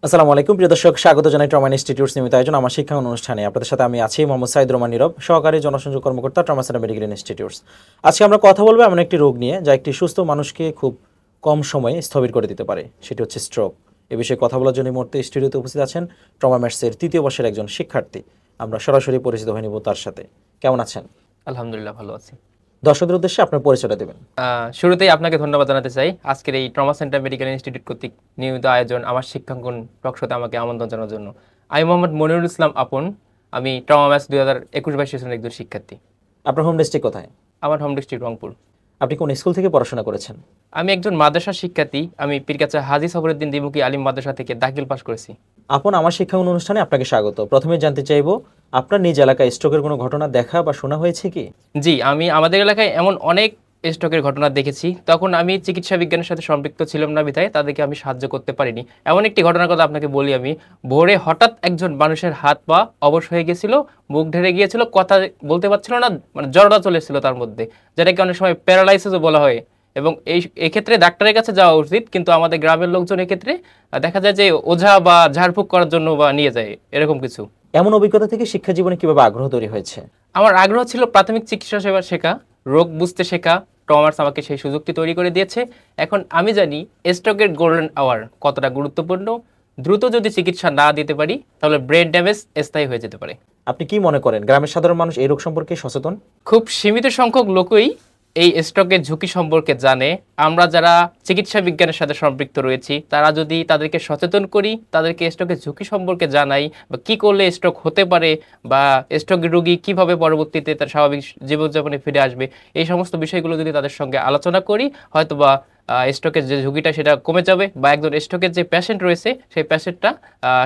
আসসালামু আলাইকুম প্রিয় দর্শক, স্বাগত জানাই ট্রমা ইনস্টিটিউটস নিয়মিত আয়োজন আমার শিক্ষা অনুষ্ঠানে। আপনাদের সাথে আমি আছি মোহাম্মদ সাইদ রহমান নীরব, সহকারী জনসংযোগ কর্মকর্তা, ট্রমা সেন্টার মেডিকেল ইনস্টিটিউটস। আজকে আমরা কথা বলবো এমন একটি রোগ নিয়ে যা একটি সুস্থ মানুষকে খুব কম সময়ে স্থবির করে দিতে পারে, সেটি হচ্ছে স্ট্রোক। এ বিষয়ে কথা বলার জন্য এই মুহূর্তে স্টুডিওতে উপস্থিত আছেন ট্রমা ম্যাথসের তৃতীয় বর্ষের একজন শিক্ষার্থী। আমরা সরাসরি পরিচিত হয়ে নিব তার সাথে। কেমন আছেন? আলহামদুলিল্লাহ, ভালো আছি। দর্শকদের উদ্দেশ্যে আপনার পরিচয়টা দেবেন। শুরুতেই আপনাকে ধন্যবাদ জানাতে চাই আজকের এই ট্রমা সেন্টার মেডিকেল ইনস্টিটিউট কর্তৃক নিয়মিত আয়োজন আমার শিক্ষাঙ্গন টকশোতে আমাকে আমন্ত্রণ জানানোর জন্য। আমি মোহাম্মদ মনিরুল ইসলাম আপন। আমি ট্রমা ম্যাথস 2021-22 সেশনের একজন শিক্ষার্থী। আপনার হোম ডিস্ট্রিক্ট কোথায়? আমার হোম ডিস্ট্রিক্ট রংপুর। আপনি কোন স্কুল থেকে পড়াশোনা করেছেন? আমি একজন মাদ্রাসা শিক্ষার্থী। আমি পীরকাচা হাজী সফরউদ্দিন দ্বিমুখী আলিম মাদ্রাসা থেকে দাখিল পাশ করেছি। আপন আমার শিক্ষা অনুষ্ঠানে আপনাকে স্বাগত। প্রথমে জানতে চাইবো, আপনার নিজ এলাকায় স্ট্রোকের কোনো ঘটনা দেখা বা শোনা হয়েছে কি? জি, আমি আমাদের এলাকায় এমন অনেক স্ট্রোকের ঘটনা দেখেছি। তখন আমি চিকিৎসা বিজ্ঞানের সাথে সম্পৃক্ত ছিলাম না বিধায় তাদেরকে আমি সাহায্য করতে পারিনি। এমন একটি ঘটনার কথা আপনাকে বলি। আমি ভোরে হঠাৎ একজন মানুষের হাত পা অবশ হয়ে গিয়েছিল, মুখ ঢেরে গিয়েছিল, কথা বলতে পারছিল না, মানে জড়তা চলে এসেছিল তার মধ্যে, যেটাকে অনেক সময় প্যারালাইসিসও বলা হয়। এবং এক্ষেত্রে ডাক্তারের কাছে যাওয়া উচিত, কিন্তু আমাদের গ্রামের লোকজন এক্ষেত্রে দেখা যায় যে ওঝা বা ঝাড়ফুঁক করার জন্য বা নিয়ে যায় এরকম কিছু। এমন অভিজ্ঞতা থেকে শিক্ষা জীবনে কিভাবে আগ্রহ তৈরি হয়েছে? আমার আগ্রহ ছিল প্রাথমিক চিকিৎসা সেবা শেখা, রোগ বুঝতে শেখা। টমার্স আমাকে সেই সুযোগটি তৈরি করে দিয়েছে। এখন আমি জানি স্ট্রোকের গোল্ডেন আওয়ার কতটা গুরুত্বপূর্ণ। দ্রুত যদি চিকিৎসা না দিতে পারি তাহলে ব্রেন ড্যামেজ স্থায়ী হয়ে যেতে পারে। আপনি কি মনে করেন গ্রামের সাধারণ মানুষ এই রোগ সম্পর্কে সচেতন? খুব সীমিত সংখ্যক লোকই এই স্ট্রোকের ঝুঁকি সম্পর্কে জানে। আমরা যারা চিকিৎসা বিজ্ঞানের সাথে সম্পৃক্ত রয়েছি তারা যদি তাদেরকে সচেতন করি, তাদেরকে স্ট্রোকের ঝুঁকি সম্পর্কে জানাই, বা কী করলে স্ট্রোক হতে পারে, বা স্ট্রোক রোগী কীভাবে পরবর্তীতে তার স্বাভাবিক জীবনযাপনে ফিরে আসবে, এই সমস্ত বিষয়গুলো যদি তাদের সঙ্গে আলোচনা করি, হয়তো বা স্ট্রোকের যে ঝুঁকিটা সেটা কমে যাবে, বা একজন স্ট্রোকের যে পেশেন্ট রয়েছে সেই পেশেন্টটা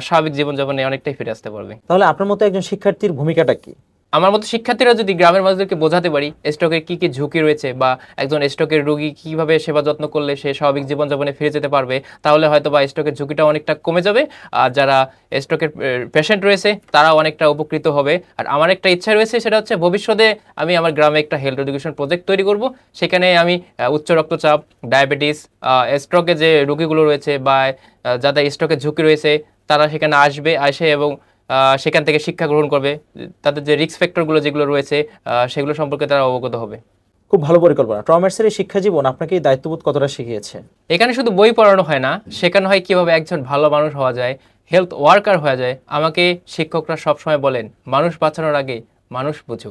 স্বাভাবিক জীবনযাপনে অনেকটাই ফিরে আসতে পারবে। তাহলে আপনার মতো একজন শিক্ষার্থীর ভূমিকাটা কি? আমার মতো শিক্ষার্থীরা যদি গ্রামের মানুষদেরকে বোঝাতে পারি স্ট্রোকের কী কী ঝুঁকি রয়েছে, বা একজন স্ট্রোকের রোগী কীভাবে সেবা যত্ন করলে সে স্বাভাবিক জীবনযাপনে ফিরে যেতে পারবে, তাহলে হয়তো বা স্ট্রোকের ঝুঁকিটা অনেকটা কমে যাবে। আর যারা স্ট্রোকের পেশেন্ট রয়েছে তারাও অনেকটা উপকৃত হবে। আর আমার একটা ইচ্ছা রয়েছে, সেটা হচ্ছে ভবিষ্যতে আমি আমার গ্রামে একটা হেলথ এডুকেশন প্রজেক্ট তৈরি করব। সেখানে আমি উচ্চ রক্তচাপ, ডায়াবেটিস, স্ট্রোকের যে রোগীগুলো রয়েছে বা যাদের স্ট্রোকের ঝুঁকি রয়েছে তারা সেখানে আসে এবং সেখান থেকে শিক্ষা গ্রহণ করবে। তাদের যে রিস্ক ফ্যাক্টরগুলো যেগুলো রয়েছে সেগুলো সম্পর্কে তারা অবগত হবে। খুব ভালো পরিকল্পনা। ট্রমার্সের এই শিক্ষা জীবন আপনাকে এই দায়িত্ববোধ কতটা শিখিয়েছে? এখানে শুধু বই পড়ানো হয় না, শেখানো হয় কীভাবে একজন ভালো মানুষ হওয়া যায়, হেলথ ওয়ার্কার হওয়া যায়। আমাকে শিক্ষকরা সবসময় বলেন, মানুষ বাঁচানোর আগে মানুষ বুঝো।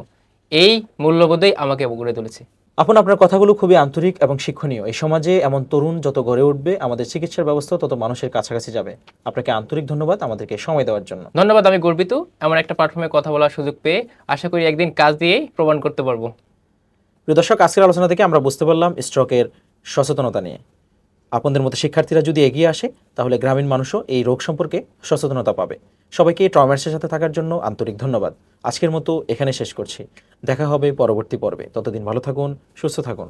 এই মূল্যবোধেই আমাকে গড়ে তুলেছে। আপনার কথাগুলো খুবই আন্তরিক এবং শিক্ষণীয়। এই সমাজে এমন তরুণ যত গড়ে উঠবে, আমাদের চিকিৎসার ব্যবস্থা তত মানুষের কাছাকাছি যাবে। আপনাকে আন্তরিক ধন্যবাদ আমাদেরকে সময় দেওয়ার জন্য। ধন্যবাদ। আমি গর্বিত এমন একটা প্ল্যাটফর্মে কথা বলার সুযোগ পেয়ে। আশা করি একদিন কাজ দিয়েই প্রমাণ করতে পারবো। প্রিয় দর্শক, আজকের আলোচনা থেকে আমরা বুঝতে পারলাম স্ট্রোকের সচেতনতা নিয়ে। আপনাদের মতো শিক্ষার্থীরা যদি এগিয়ে আসে তাহলে গ্রামীণ মানুষও এই রোগ সম্পর্কে সচেতনতা পাবে। সবাইকে ট্রমার্সের সাথে থাকার জন্য আন্তরিক ধন্যবাদ। আজকের মতো এখানে শেষ করছি। দেখা হবে পরবর্তী পর্বে। ততদিন ভালো থাকুন, সুস্থ থাকুন।